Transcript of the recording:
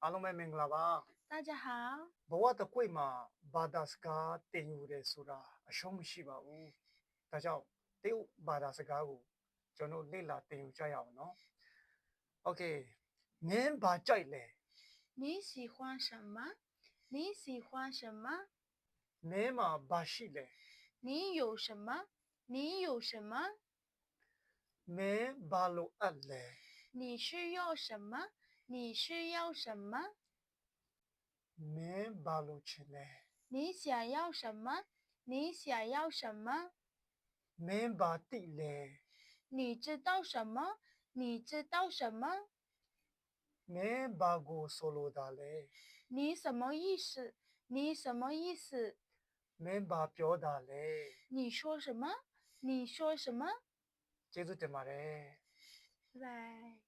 အားလုံးပဲမင်္ဂလာပါ大家好， ဘဝတစ်ကွေ့မှာဘာသာစကားတင်ယူတယ်ဆိုတာအရှုံးမရှိပါဘူးဒါကြောင့်တရုတ်ဘာသာစကားကိုကျွန်တော်လေ့လာတင်ယူကြရအောင်နော်โอเคမင်းဘာကြိုက်လဲ你喜欢什么？你喜欢什么？ မင်းမှာဘာရှိလဲ你有什么？你有什么？ မင်းဘာလိုအပ်လဲ 你需要什么？你需要什么？ မင်းဘာလိုချင်လဲ 你想要什么？你想要什么？ မင်းဘာတိလဲ 你知道什么？你知道什么？ မင်းဘာကိုဆိုလိုတာလဲ 你什么意思？你什么意思？ မင်းဘာပြောတာလဲ 你说什么？你说什么？ ကျေးဇူးတင်ပါတယ်拜拜。